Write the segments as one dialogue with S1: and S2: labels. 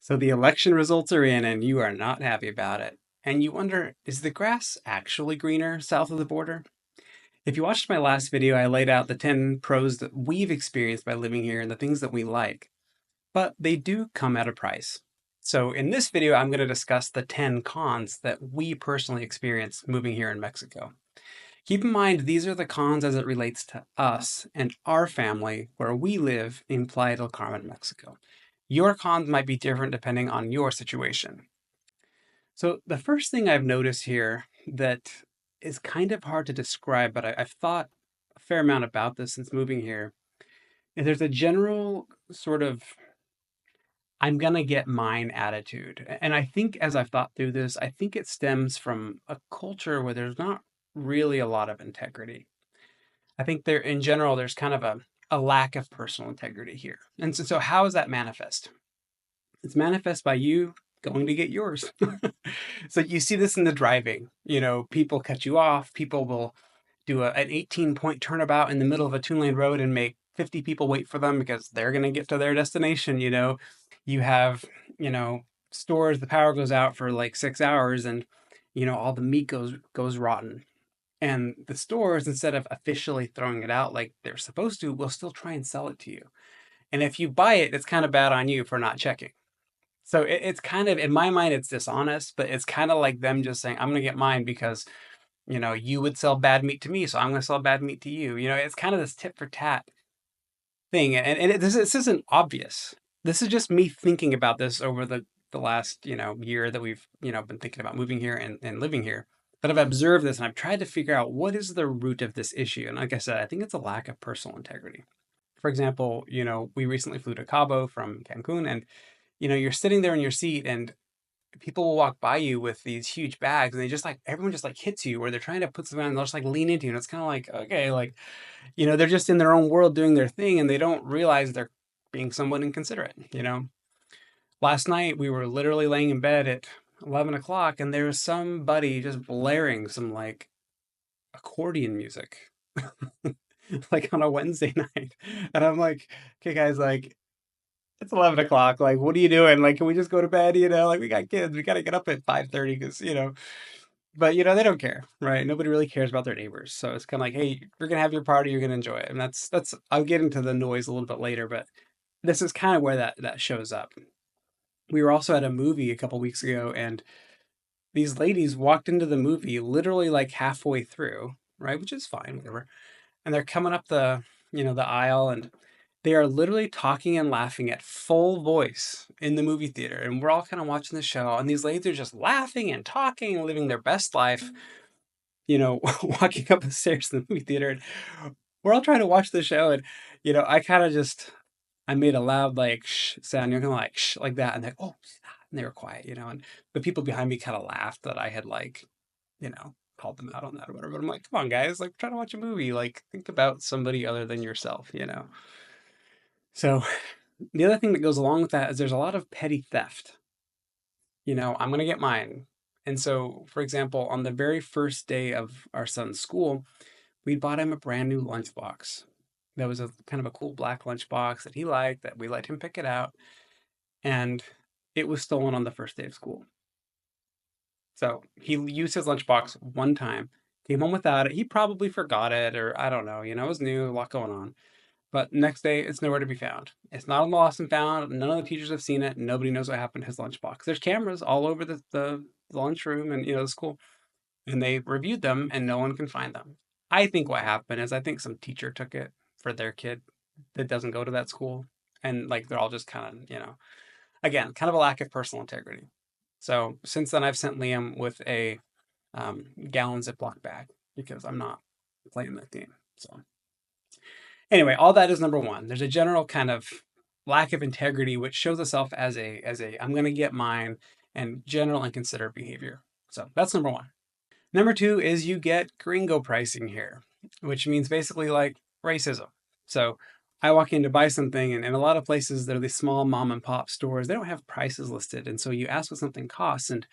S1: So the election results are in, and you are not happy about it. And you wonder, is the grass actually greener south of the border? If you watched my last video, I laid out the 10 pros that we've experienced by living here and the things that we like. But they do come at a price. So in this video, I'm going to discuss the 10 cons that we personally experienced moving here in Mexico. Keep in mind, these are the cons as it relates to us and our family where we live in Playa del Carmen, Mexico. Your cons might be different depending on your situation. So, the first thing I've noticed here that is kind of hard to describe, but I've thought a fair amount about this since moving here, is there's a general sort of I'm gonna get mine attitude. And I think as I've thought through this, I think it stems from a culture where there's not really a lot of integrity. I think there, in general, there's kind of a lack of personal integrity here. And so how does that manifest? It's manifest by you going to get yours. So you see this in the driving. People cut you off. People will do an 18-point turnabout in the middle of a two-lane road and make 50 people wait for them because they're going to get to their destination. You have, you know, stores, the power goes out for like 6 hours and, all the meat goes rotten. And the stores, instead of officially throwing it out like they're supposed to, will still try and sell it to you. And if you buy it, it's kind of bad on you for not checking. So it's kind of, in my mind, it's dishonest, but it's kind of like them just saying, I'm going to get mine because, you would sell bad meat to me, so I'm going to sell bad meat to you. It's kind of this tit for tat thing. And this isn't obvious. This is just me thinking about this over the last, year that we've, been thinking about moving here and living here. But I've observed this and I've tried to figure out what is the root of this issue. And like I said, I think it's a lack of personal integrity. For example, we recently flew to Cabo from Cancun and you're sitting there in your seat and people will walk by you with these huge bags and they just like everyone just like hits you or they're trying to put something on and they'll just like lean into you and it's kind of like okay, like they're just in their own world doing their thing and they don't realize they're being somewhat inconsiderate. Last night we were literally laying in bed at 11 o'clock and there was somebody just blaring some like accordion music like on a Wednesday night and I'm like, okay guys, like it's 11 o'clock. Like, what are you doing? Like, can we just go to bed? Like we got kids. We got to get up at 5:30 but they don't care, right? Nobody really cares about their neighbors. So it's kind of like, hey, you're going to have your party. You're going to enjoy it. And I'll get into the noise a little bit later, but this is kind of where that shows up. We were also at a movie a couple weeks ago and these ladies walked into the movie literally like halfway through, right? Which is fine, whatever. And they're coming up the aisle and they are literally talking and laughing at full voice in the movie theater. And we're all kind of watching the show. And these ladies are just laughing and talking and living their best life, walking up the stairs in the movie theater. And we're all trying to watch the show. And, I kind of I made a loud, like, shh sound. You're going to like, shh, like that. And they're, oh, stop. And they were quiet. And the people behind me kind of laughed that I had, like, called them out on that or whatever. But I'm like, come on, guys, like, try to watch a movie. Like, think about somebody other than yourself. So the other thing that goes along with that is there's a lot of petty theft. I'm going to get mine. And so, for example, on the very first day of our son's school, we bought him a brand new lunchbox. That was a kind of a cool black lunchbox that he liked, that we let him pick it out. And it was stolen on the first day of school. So he used his lunchbox one time, came home without it. He probably forgot it, or I don't know, it was new, a lot going on. But next day, it's nowhere to be found. It's not on the lost and found. None of the teachers have seen it. Nobody knows what happened to his lunchbox. There's cameras all over the lunchroom and the school, and they reviewed them, and no one can find them. I think what happened is I think some teacher took it for their kid that doesn't go to that school, and like they're all just kind of again kind of a lack of personal integrity. So since then, I've sent Liam with a gallon Ziploc bag because I'm not playing that game. So. Anyway, all that is number one. There's a general kind of lack of integrity, which shows itself as a I'm going to get mine and general inconsiderate behavior. So that's number one. Number two is you get gringo pricing here, which means basically like racism. So I walk in to buy something, and in a lot of places, they're these small mom and pop stores. They don't have prices listed. And so you ask what something costs. And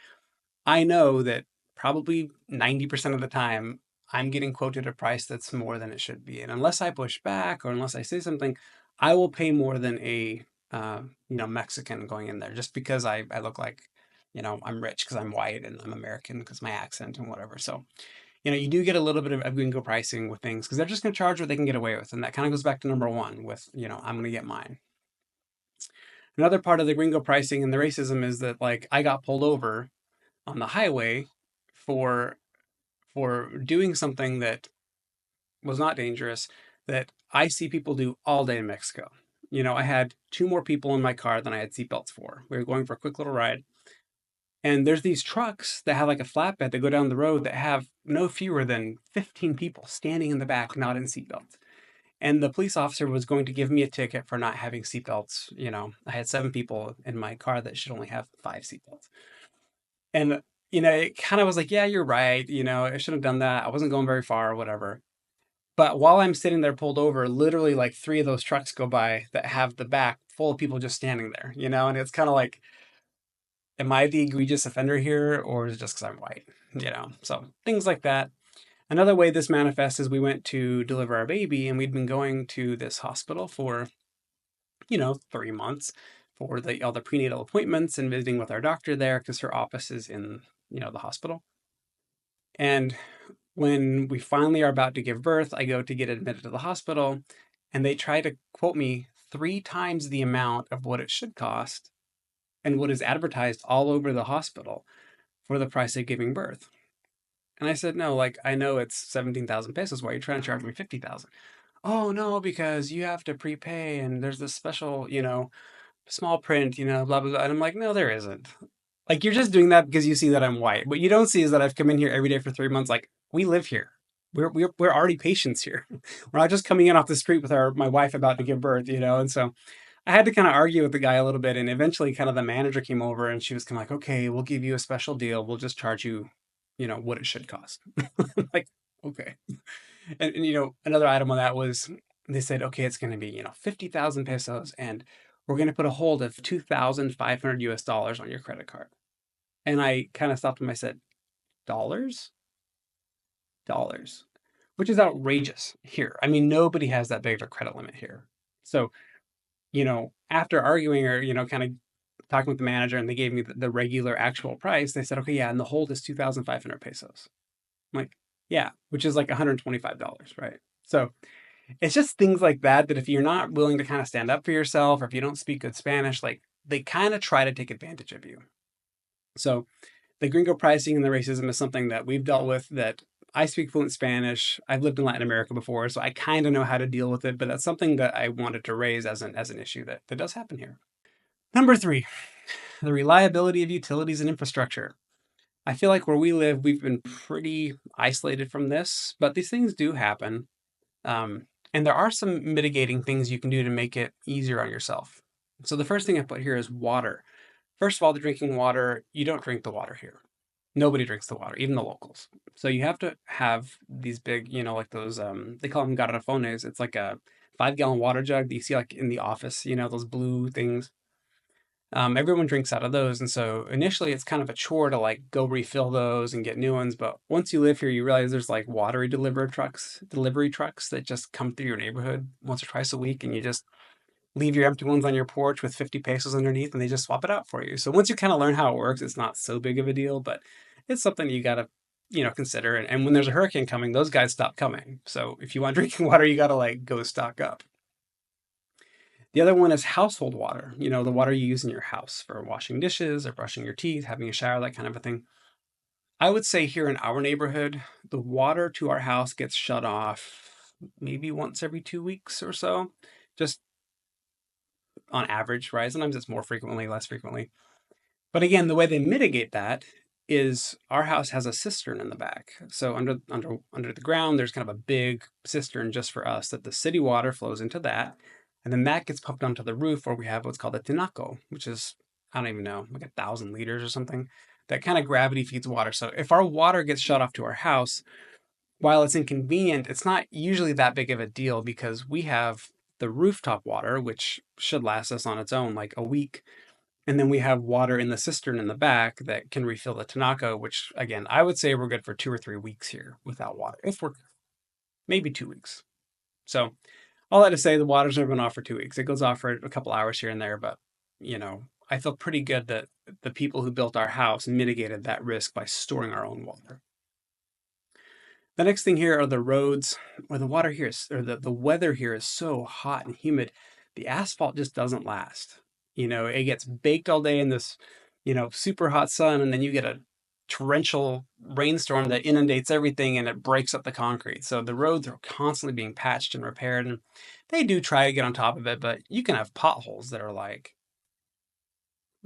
S1: I know that probably 90% of the time, I'm getting quoted a price that's more than it should be. And unless I push back or unless I say something, I will pay more than a Mexican going in there just because I look like, I'm rich because I'm white and I'm American because my accent and whatever. So, you do get a little bit of gringo pricing with things because they're just going to charge what they can get away with. And that kind of goes back to number one with, I'm going to get mine. Another part of the gringo pricing and the racism is that like I got pulled over on the highway for doing something that was not dangerous that I see people do all day in Mexico. I had two more people in my car than I had seatbelts for. We were going for a quick little ride. And there's these trucks that have like a flatbed that go down the road that have no fewer than 15 people standing in the back, not in seatbelts. And the police officer was going to give me a ticket for not having seatbelts. I had seven people in my car that should only have five seatbelts. And, it kind of was like, yeah, you're right. I should have done that. I wasn't going very far or whatever. But while I'm sitting there pulled over, literally like three of those trucks go by that have the back full of people just standing there, and it's kind of like, am I the egregious offender here or is it just because I'm white? So things like that. Another way this manifests is we went to deliver our baby and we'd been going to this hospital for, 3 months for all the prenatal appointments and visiting with our doctor there because her office is in, the hospital. And when we finally are about to give birth, I go to get admitted to the hospital and they try to quote me three times the amount of what it should cost and what is advertised all over the hospital for the price of giving birth. And I said, no, like, I know it's 17,000 pesos. Why are you trying to charge me 50,000? Oh, no, because you have to prepay and there's this special, small print, blah, blah, blah. And I'm like, no, there isn't. Like, you're just doing that because you see that I'm white. What you don't see is that I've come in here every day for 3 months. Like, we live here. We're already patients here. We're not just coming in off the street with my wife about to give birth, And so I had to kind of argue with the guy a little bit. And eventually, kind of the manager came over and she was kind of like, okay, we'll give you a special deal. We'll just charge you, what it should cost. Like, okay. And another item on that was they said, okay, it's going to be, 50,000 pesos and we're going to put a hold of 2,500 US dollars on your credit card. And I kind of stopped him. I said, dollars? Dollars, which is outrageous here. I mean, nobody has that big of a credit limit here. So, after arguing or, kind of talking with the manager and they gave me the regular actual price, they said, okay, yeah, and the hold is 2,500 pesos. I'm like, yeah, which is like $125, right? So it's just things like that if you're not willing to kind of stand up for yourself or if you don't speak good Spanish, like they kind of try to take advantage of you. So the gringo pricing and the racism is something that we've dealt with that I speak fluent Spanish. I've lived in Latin America before, so I kind of know how to deal with it, but that's something that I wanted to raise as an issue that does happen here. Number three, the reliability of utilities and infrastructure. I feel like where we live, we've been pretty isolated from this, but these things do happen. And there are some mitigating things you can do to make it easier on yourself. So the first thing I put here is water. First of all, the drinking water, you don't drink the water here. Nobody drinks the water, even the locals. So you have to have these big, like those, they call them garrafones. It's like a 5-gallon water jug that you see like in the office, those blue things. Everyone drinks out of those. And so initially it's kind of a chore to like go refill those and get new ones. But once you live here, you realize there's like delivery trucks that just come through your neighborhood once or twice a week. And you just leave your empty ones on your porch with 50 pesos underneath and they just swap it out for you. So once you kind of learn how it works, it's not so big of a deal, but it's something you got to, consider. And when there's a hurricane coming, those guys stop coming. So if you want drinking water, you got to like go stock up. The other one is household water, the water you use in your house for washing dishes or brushing your teeth, having a shower, that kind of a thing. I would say here in our neighborhood, the water to our house gets shut off maybe once every 2 weeks or so, just on average, right? Sometimes it's more frequently, less frequently. But again, the way they mitigate that is our house has a cistern in the back. So under the ground, there's kind of a big cistern just for us that the city water flows into that. And then that gets pumped onto the roof where we have what's called a tinaco, which is, I don't even know, like 1,000 liters or something. That kind of gravity feeds water. So if our water gets shut off to our house, while it's inconvenient, it's not usually that big of a deal because we have the rooftop water, which should last us on its own like a week. And then we have water in the cistern in the back that can refill the tinaco, which again, I would say we're good for 2 or 3 weeks here without water. If we're maybe 2 weeks. So All that to say, the water's never been off for 2 weeks. It goes off for a couple hours here and there, but I feel pretty good that the people who built our house mitigated that risk by storing our own water. The next thing here are the roads, where the water here is, or the weather here is so hot and humid, the asphalt just doesn't last. It gets baked all day in this, super hot sun, and then you get a torrential rainstorm that inundates everything and it breaks up the concrete. So the roads are constantly being patched and repaired, and they do try to get on top of it, but you can have potholes that are like,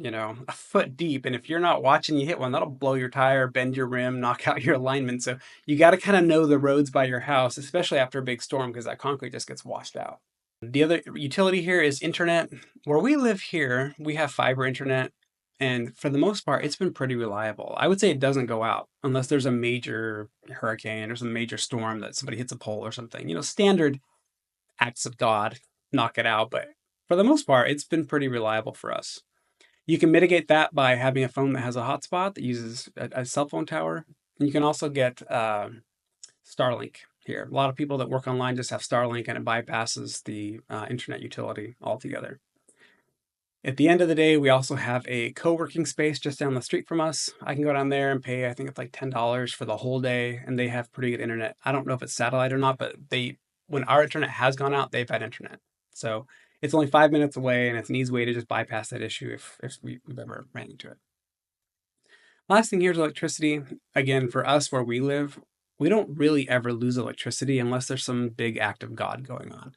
S1: a foot deep. And if you're not watching, you hit one, that'll blow your tire, bend your rim, knock out your alignment. So you got to kind of know the roads by your house, especially after a big storm, because that concrete just gets washed out. The other utility here is internet. Where we live here, we have fiber internet. And for the most part, it's been pretty reliable. I would say it doesn't go out unless there's a major hurricane or some major storm that somebody hits a pole or something. Standard acts of God knock it out. But for the most part, it's been pretty reliable for us. You can mitigate that by having a phone that has a hotspot that uses a cell phone tower. And you can also get Starlink here. A lot of people that work online just have Starlink, and it bypasses the internet utility altogether. At the end of the day, we also have a co-working space just down the street from us. I can go down there and pay, I think it's like $10 for the whole day, and they have pretty good internet. I don't know if it's satellite or not, but when our internet has gone out, they've had internet. So it's only 5 minutes away, and it's an easy way to just bypass that issue if we've ever ran into it. Last thing here is electricity. Again, for us where we live, we don't really ever lose electricity unless there's some big act of God going on.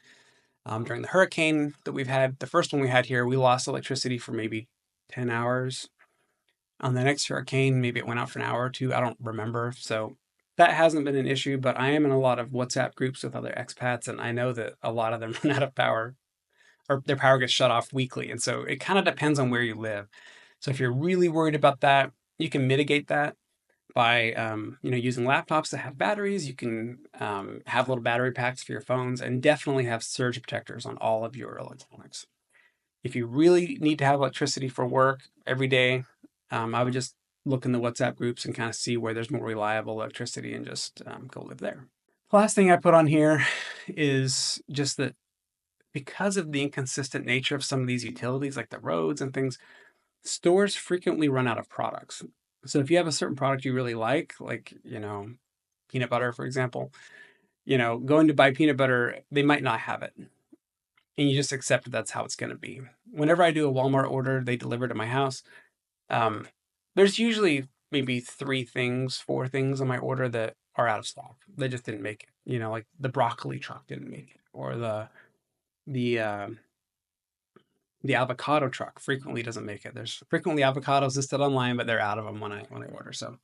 S1: During the hurricane that we've had, the first one we had here, we lost electricity for maybe 10 hours. On the next hurricane, maybe it went out for an hour or two. I don't remember. So that hasn't been an issue, but I am in a lot of WhatsApp groups with other expats, and I know that a lot of them run out of power, or their power gets shut off weekly. And so it kind of depends on where you live. So if you're really worried about that, you can mitigate that by using laptops that have batteries. You can have little battery packs for your phones, and definitely have surge protectors on all of your electronics. If you really need to have electricity for work every day, I would just look in the WhatsApp groups and kind of see where there's more reliable electricity and just go live there. The last thing I put on here is just that because of the inconsistent nature of some of these utilities, like the roads and things, stores frequently run out of products. So if you have a certain product you really like, peanut butter, for example, going to buy peanut butter, they might not have it. And you just accept that that's how it's going to be. Whenever I do a Walmart order, they deliver to my house. There's usually maybe 3 things, 4 things on my order that are out of stock. They just didn't make it. Like the broccoli truck didn't make it, or the the avocado truck frequently doesn't make it. There's frequently avocados listed online, but they're out of them when I order. So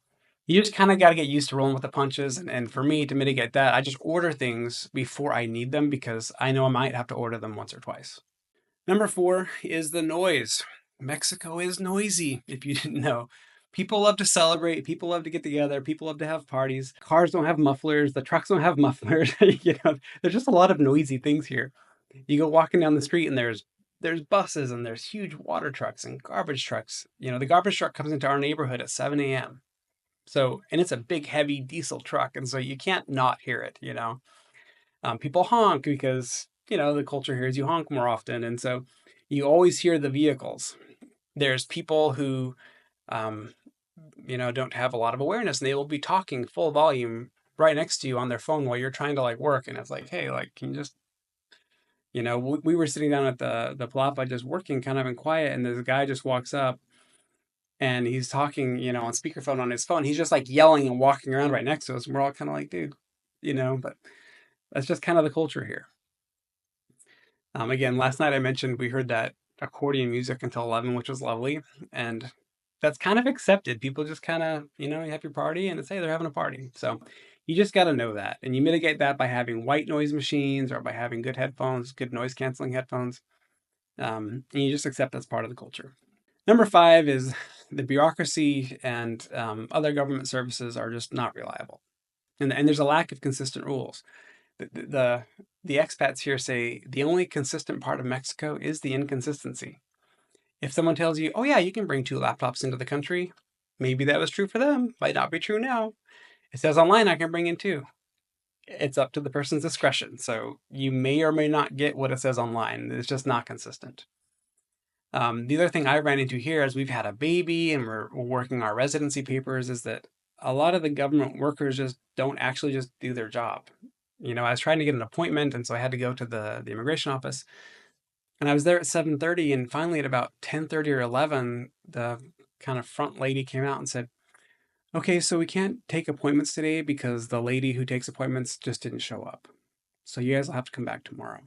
S1: you just kind of got to get used to rolling with the punches. And for me, to mitigate that, I just order things before I need them, because I know I might have to order them once or twice. Number 4 is the noise. Mexico is noisy, if you didn't know. People love to celebrate. People love to get together. People love to have parties. Cars don't have mufflers. The trucks don't have mufflers. There's just a lot of noisy things here. You go walking down the street, and there's buses, and there's huge water trucks and garbage trucks. The garbage truck comes into our neighborhood at 7 a.m. So, and it's a big, heavy diesel truck, and so you can't not hear it. People honk because the culture here is you honk more often, and so you always hear the vehicles. There's people who, don't have a lot of awareness, and they will be talking full volume right next to you on their phone while you're trying to work, and it's like, hey, can you just we were sitting down at the palapa just working kind of in quiet, and this guy just walks up, and he's talking, on speakerphone on his phone. He's just yelling and walking around right next to us, and we're all kind of like, dude, but that's just kind of the culture here. Again, last night I mentioned we heard that accordion music until 11, which was lovely, and that's kind of accepted. People just kind of, you have your party, and it's, hey, they're having a party. So you just got to know that, and you mitigate that by having white noise machines, or by having good headphones, good noise canceling headphones, and you just accept that's part of the culture. Number 5 is the bureaucracy and other government services are just not reliable, and there's a lack of consistent rules. The expats here say the only consistent part of Mexico is the inconsistency. If someone tells you, oh yeah, you can bring 2 laptops into the country, maybe that was true for them, might not be true now. It says online I can bring in 2. It's up to the person's discretion. So you may or may not get what it says online. It's just not consistent. The other thing I ran into here as we've had a baby and we're working our residency papers is that a lot of the government workers just don't actually just do their job. I was trying to get an appointment, and so I had to go to the immigration office. And I was there at 7:30, and finally at about 10:30 or 11, the kind of front lady came out and said, "Okay, so we can't take appointments today because the lady who takes appointments just didn't show up. So you guys will have to come back tomorrow."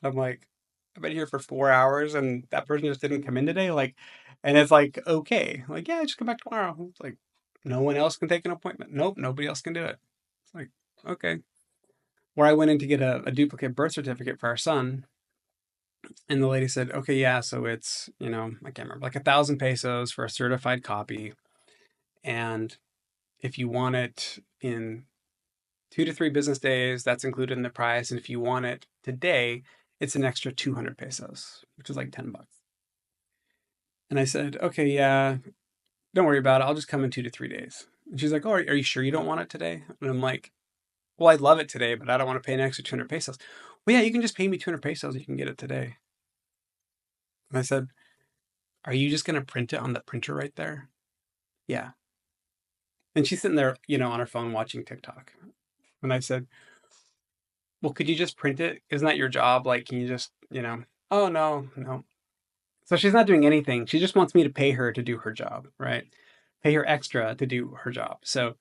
S1: I'm like, "I've been here for 4 hours and that person just didn't come in today." And it's like, okay, like, yeah, just come back tomorrow. It's like, no one else can take an appointment. Nope, nobody else can do it. It's like, okay. Where I went in to get a duplicate birth certificate for our son, and the lady said, okay, yeah, so it's, I can't remember, like 1,000 pesos for a certified copy. And if you want it in 2 to 3 business days, that's included in the price. And if you want it today, it's an extra 200 pesos, which is like $10. And I said, okay, yeah, don't worry about it. I'll just come in 2 to 3 days. And she's like, oh, are you sure you don't want it today? And I'm like, well, I'd love it today, but I don't want to pay an extra 200 pesos. Well, yeah, you can just pay me 200 pesos. You can get it today. And I said, are you just going to print it on the printer right there? Yeah. And she's sitting there, on her phone watching TikTok. And I said, well, could you just print it? Isn't that your job? Like, can you just, oh, no, no. So she's not doing anything. She just wants me to pay her to do her job, right? Pay her extra to do her job. So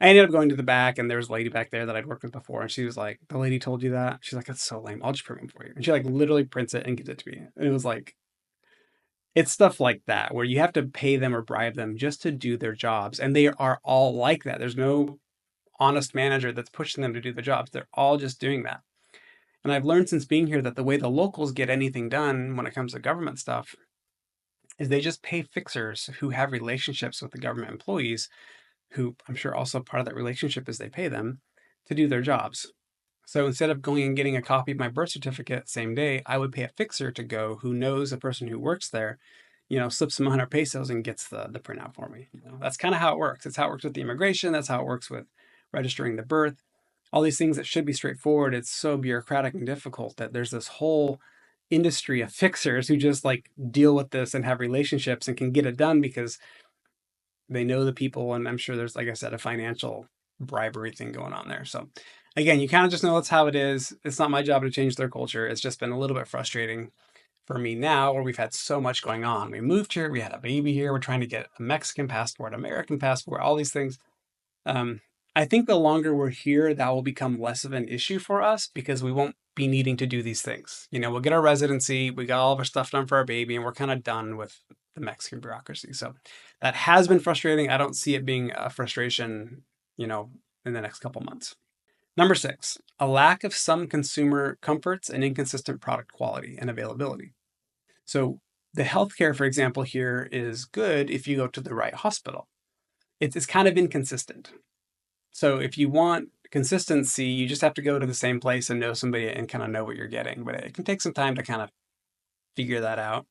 S1: I ended up going to the back, and there was a lady back there that I'd worked with before. And she was like, the lady told you that? She's like, that's so lame. I'll just print one for you. And she like literally prints it and gives it to me. And it was like, it's stuff like that where you have to pay them or bribe them just to do their jobs. And they are all like that. There's no honest manager that's pushing them to do the jobs. They're all just doing that. And I've learned since being here that the way the locals get anything done when it comes to government stuff is they just pay fixers who have relationships with the government employees, who I'm sure also part of that relationship is they pay them to do their jobs. So instead of going and getting a copy of my birth certificate same day, I would pay a fixer to go who knows the person who works there, slips them 100 pesos and gets the printout for me. That's kind of how it works. It's how it works with the immigration. That's how it works with registering the birth. All these things that should be straightforward, it's so bureaucratic and difficult that there's this whole industry of fixers who just like deal with this and have relationships and can get it done because they know the people. And I'm sure there's, like I said, a financial bribery thing going on there. So again, you kind of just know that's how it is. It's not my job to change their culture. It's just been a little bit frustrating for me now where we've had so much going on. We moved here, we had a baby here, we're trying to get a Mexican passport, American passport, all these things. Um, I think the longer we're here, that will become less of an issue for us because we won't be needing to do these things. We'll get our residency, we got all of our stuff done for our baby, and we're kind of done with the Mexican bureaucracy. So that has been frustrating. I don't see it being a frustration, in the next couple months. Number 6, a lack of some consumer comforts and inconsistent product quality and availability. So the healthcare, for example, here is good if you go to the right hospital. It's kind of inconsistent. So if you want consistency, you just have to go to the same place and know somebody and kind of know what you're getting. But it can take some time to kind of figure that out.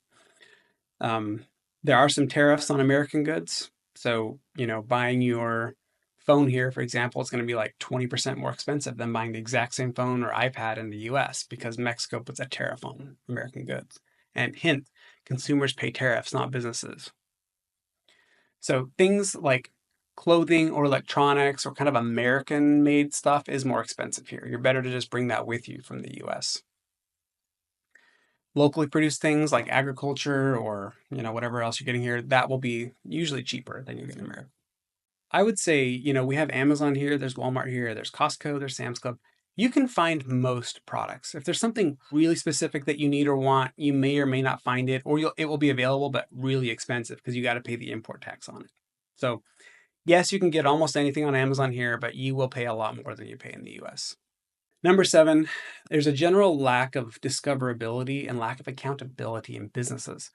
S1: There are some tariffs on American goods. So, buying your phone here, for example, it's going to be like 20% more expensive than buying the exact same phone or iPad in the US because Mexico puts a tariff on American goods. And hint, consumers pay tariffs, not businesses. So things like clothing or electronics or kind of American made stuff is more expensive here. You're better to just bring that with you from the US. Locally produced things like agriculture or, whatever else you're getting here, that will be usually cheaper than you get in America. I would say, we have Amazon here, there's Walmart here, there's Costco, there's Sam's Club. You can find most products. If there's something really specific that you need or want, you may or may not find it, or it will be available, but really expensive because you got to pay the import tax on it. So yes, you can get almost anything on Amazon here, but you will pay a lot more than you pay in the US. Number 7, there's a general lack of discoverability and lack of accountability in businesses.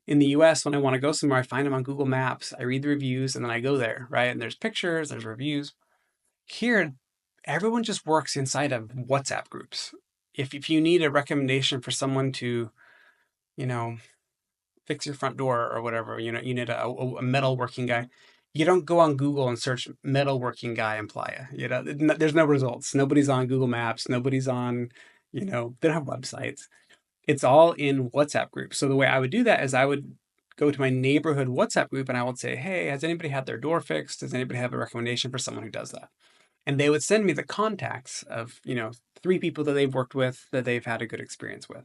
S1: In the US, when I want to go somewhere, I find them on Google Maps, I read the reviews, and then I go there, right? And there's pictures, there's reviews. Here, everyone just works inside of WhatsApp groups. If you need a recommendation for someone to, fix your front door or whatever, you need a metalworking guy, You don't go on Google and search metalworking guy in Playa. There's no results. Nobody's on Google Maps. Nobody's on, they don't have websites. It's all in WhatsApp groups. So the way I would do that is I would go to my neighborhood WhatsApp group and I would say, hey, has anybody had their door fixed? Does anybody have a recommendation for someone who does that? And they would send me the contacts of, 3 people that they've worked with that they've had a good experience with.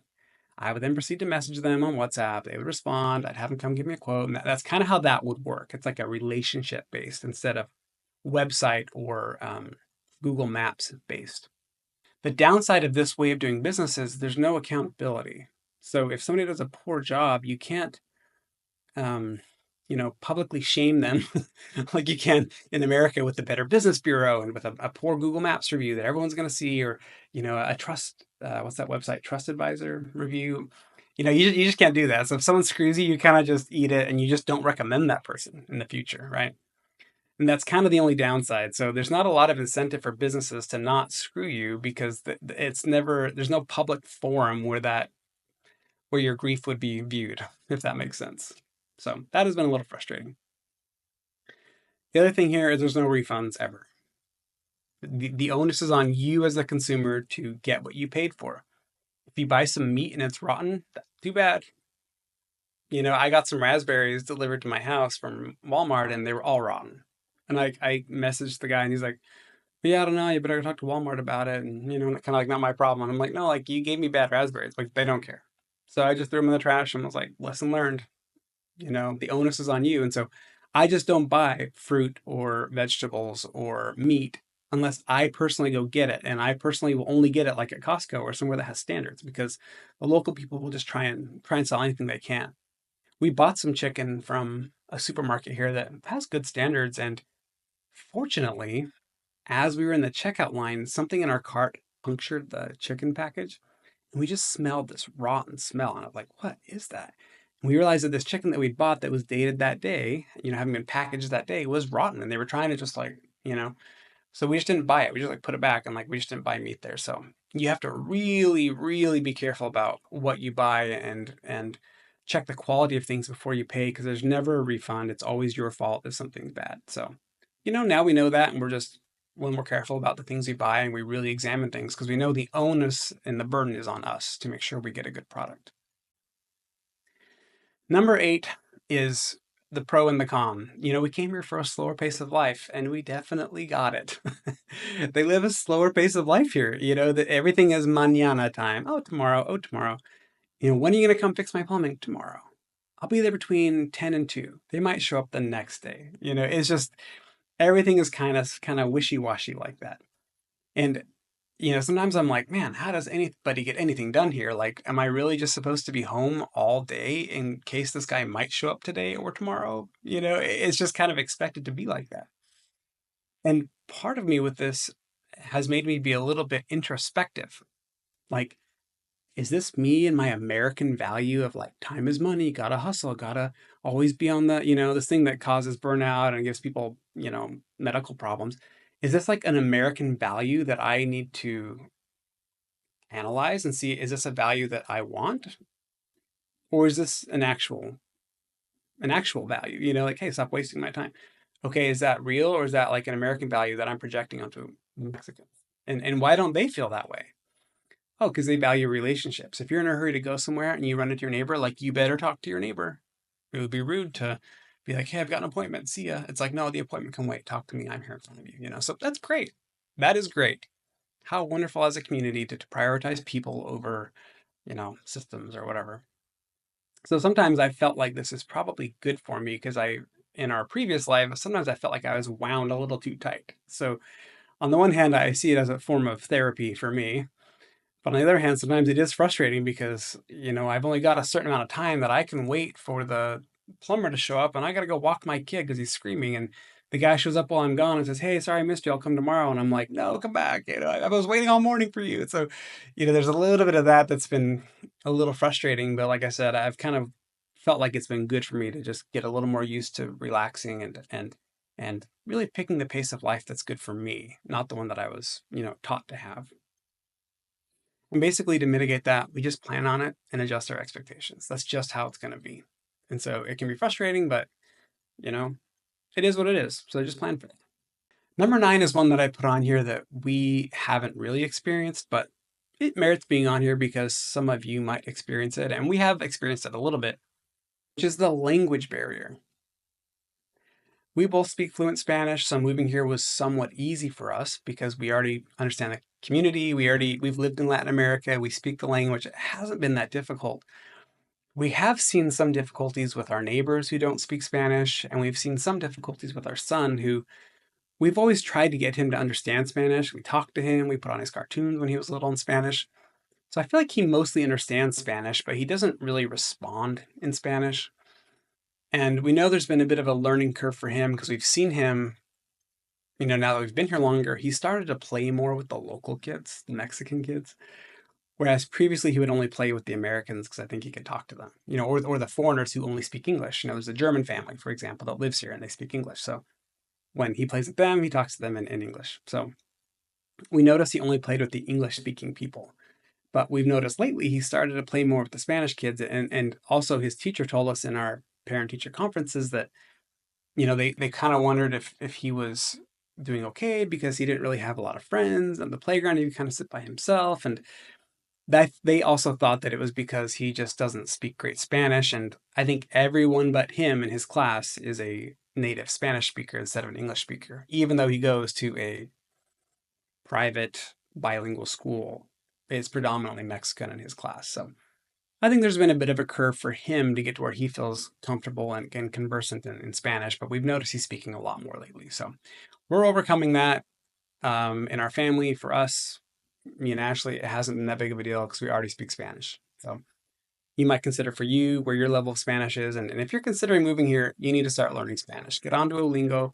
S1: I would then proceed to message them on WhatsApp. They would respond. I'd have them come give me a quote. And that's kind of how that would work. It's like a relationship based instead of website or Google Maps based. The downside of this way of doing business is there's no accountability. So if somebody does a poor job, you can't, um, publicly shame them like you can in America with the Better Business Bureau and with a poor Google Maps review that everyone's going to see, or a what's that website, Trust Advisor review. You just can't do that. So if someone screws you, you kind of just eat it and you just don't recommend that person in the future, right? And that's kind of the only downside. So there's not a lot of incentive for businesses to not screw you because there's no public forum where your grief would be viewed, if that makes sense. So that has been a little frustrating. The other thing here is there's no refunds ever. The onus is on you as the consumer to get what you paid for. If you buy some meat and it's rotten, too bad. I got some raspberries delivered to my house from Walmart and they were all rotten. And I messaged the guy and he's like, yeah, I don't know. You better talk to Walmart about it. And, kind of like, not my problem. And I'm like, no, like, you gave me bad raspberries. Like, they don't care. So I just threw them in the trash and was like, lesson learned. The onus is on you. And so I just don't buy fruit or vegetables or meat unless I personally go get it. And I personally will only get it like at Costco or somewhere that has standards because the local people will just try and sell anything they can. We bought some chicken from a supermarket here that has good standards. And fortunately, as we were in the checkout line, something in our cart punctured the chicken package. And we just smelled this rotten smell. And I was like, what is that? And we realized that this chicken that we'd bought that was dated that day, having been packaged that day, was rotten. And they were trying to just like, so we just didn't buy it. We just like put it back and like we just didn't buy meat there. So you have to really, really be careful about what you buy and check the quality of things before you pay because there's never a refund. It's always your fault if something's bad. So, now we know that and we're just when we're careful about the things we buy and we really examine things because we know the onus and the burden is on us to make sure we get a good product. Number 8 is the pro and the con. We came here for a slower pace of life, and we definitely got it. They live a slower pace of life here. That everything is mañana time. Oh, tomorrow. Oh, tomorrow. When are you going to come fix my plumbing? Tomorrow. I'll be there between 10 and 2. They might show up the next day. It's just everything is kind of wishy-washy like that. And sometimes I'm like, man, how does anybody get anything done here? Like, am I really just supposed to be home all day in case this guy might show up today or tomorrow? It's just kind of expected to be like that. And part of me with this has made me be a little bit introspective. Like, is this me and my American value of like time is money, gotta hustle, gotta always be on this thing that causes burnout and gives people, medical problems? Is this like an American value that I need to analyze and see, is this a value that I want? Or is this an actual value? Like, hey, stop wasting my time. Okay, is that real or is that like an American value that I'm projecting onto Mexicans? And why don't they feel that way? Oh, because they value relationships. If you're in a hurry to go somewhere and you run into your neighbor, like you better talk to your neighbor. It would be rude to be like, hey, I've got an appointment. See ya. It's like, no, the appointment can wait. Talk to me. I'm here in front of you. So that's great. That is great. How wonderful as a community to prioritize people over, systems or whatever. So sometimes I felt like this is probably good for me because in our previous life, sometimes I felt like I was wound a little too tight. So on the one hand, I see it as a form of therapy for me. But on the other hand, sometimes it is frustrating because, I've only got a certain amount of time that I can wait for the plumber to show up and I got to go walk my kid because he's screaming. And the guy shows up while I'm gone and says, hey, sorry I missed you. I'll come tomorrow. And I'm like, no, come back. I was waiting all morning for you. So, there's a little bit of that that's been a little frustrating. But like I said, I've kind of felt like it's been good for me to just get a little more used to relaxing and really picking the pace of life that's good for me, not the one that I was, taught to have. And basically, to mitigate that, we just plan on it and adjust our expectations. That's just how it's going to be. And so it can be frustrating, but, you know, it is what it is. So just plan for it. Number 9 is one that I put on here that we haven't really experienced, but it merits being on here because some of you might experience it, and we have experienced it a little bit, which is the language barrier. We both speak fluent Spanish, so moving here was somewhat easy for us because we already understand the community. We've lived in Latin America. We speak the language. It hasn't been that difficult. We have seen some difficulties with our neighbors who don't speak Spanish, and we've seen some difficulties with our son who we've always tried to get him to understand Spanish. We talked to him, we put on his cartoons when he was little in Spanish. So I feel like he mostly understands Spanish, but he doesn't really respond in Spanish. And we know there's been a bit of a learning curve for him because we've seen him, now that we've been here longer, he started to play more with the local kids, the Mexican kids. Whereas previously he would only play with the Americans because I think he could talk to them, or the foreigners who only speak English. There's a German family, for example, that lives here and they speak English. So when he plays with them, he talks to them in English. So we noticed he only played with the English speaking people. But we've noticed lately he started to play more with the Spanish kids. And also his teacher told us in our parent teacher conferences that, they kind of wondered if he was doing okay because he didn't really have a lot of friends on the playground. He would kind of sit by himself. And that they also thought that it was because he just doesn't speak great Spanish. And I think everyone but him in his class is a native Spanish speaker instead of an English speaker, even though he goes to a private bilingual school. It's predominantly Mexican in his class. So I think there's been a bit of a curve for him to get to where he feels comfortable and conversant in Spanish, but we've noticed he's speaking a lot more lately. So we're overcoming that in our family. For us, me and Ashley, it hasn't been that big of a deal because we already speak Spanish. So you might consider for you where your level of Spanish is. And if you're considering moving here, you need to start learning Spanish. Get on Duolingo,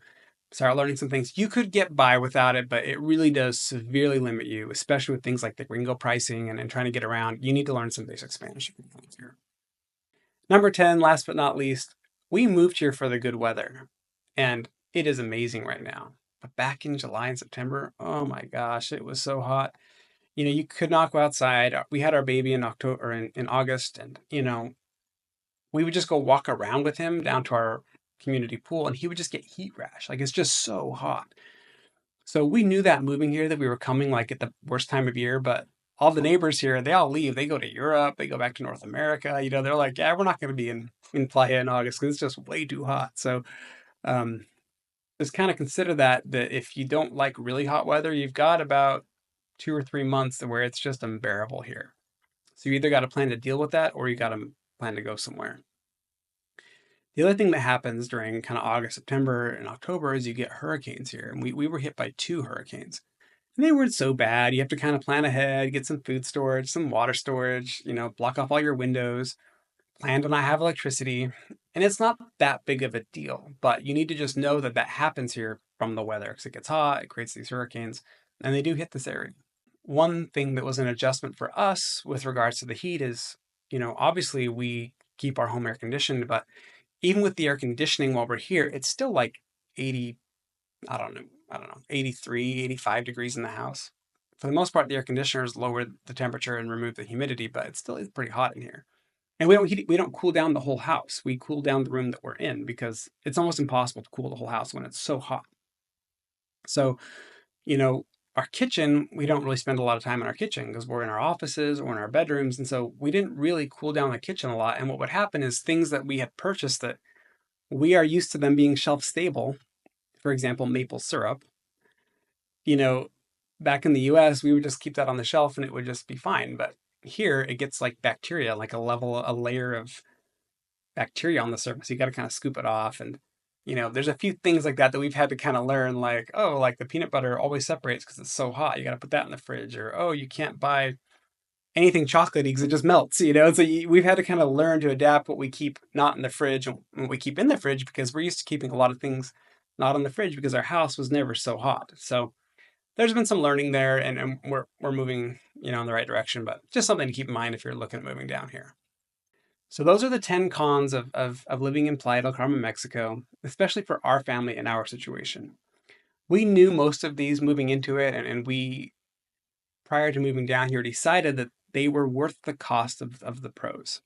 S1: start learning some things. You could get by without it, but it really does severely limit you, especially with things like the gringo pricing and trying to get around. You need to learn some basic Spanish if you're moving here. Number 10, last but not least, we moved here for the good weather. And it is amazing right now. But back in July and September, oh my gosh, it was so hot. You could not go outside. We had our baby in October or in August, and we would just go walk around with him down to our community pool, and he would just get heat rash. Like it's just so hot. So we knew that moving here that we were coming like at the worst time of year, but all the neighbors here, they all leave. They go to Europe, they go back to North America. They're like, yeah, we're not going to be in Playa in August because it's just way too hot. So um, just kind of consider that if you don't like really hot weather, you've got about 2 or 3 months where it's just unbearable here. So you either got to plan to deal with that or you got to plan to go somewhere. The other thing that happens during kind of August, September, and October is you get hurricanes here. And we were hit by 2 hurricanes. And they weren't so bad. You have to kind of plan ahead, get some food storage, some water storage, block off all your windows, plan to not have electricity. And it's not that big of a deal, but you need to just know that that happens here from the weather because it gets hot, it creates these hurricanes, and they do hit this area. One thing that was an adjustment for us with regards to the heat is, obviously we keep our home air conditioned, but even with the air conditioning while we're here, it's still like 80, I don't know, 83, 85 degrees in the house. For the most part, the air conditioners lower the temperature and remove the humidity, but it still is pretty hot in here. And we don't cool down the whole house. We cool down the room that we're in because it's almost impossible to cool the whole house when it's so hot. So, you know, our kitchen, we don't really spend a lot of time in our kitchen because we're in our offices or in our bedrooms. And so we didn't really cool down the kitchen a lot. And what would happen is things that we had purchased that we are used to them being shelf stable, for example, maple syrup, you know, back in the US, we would just keep that on the shelf and it would just be fine. But here it gets like bacteria, like a layer of bacteria on the surface. You got to kind of scoop it off. And, there's a few things like that that we've had to kind of learn, like, oh, like the peanut butter always separates because it's so hot. You got to put that in the fridge. Or, oh, you can't buy anything chocolatey because it just melts. So we've had to kind of learn to adapt what we keep not in the fridge and what we keep in the fridge because we're used to keeping a lot of things not in the fridge because our house was never so hot. So there's been some learning there and we're moving, in the right direction, but just something to keep in mind if you're looking at moving down here. So those are the 10 cons of living in Playa del Carmen, Mexico, especially for our family and our situation. We knew most of these moving into it, and we, prior to moving down here, decided that they were worth the cost of the pros.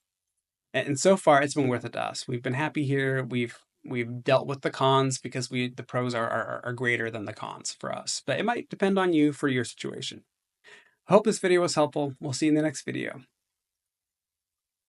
S1: And so far, it's been worth it to us. We've been happy here. We've we've dealt with the cons because the pros are greater than the cons for us. But it might depend on you for your situation. I hope this video was helpful. We'll see you in the next video.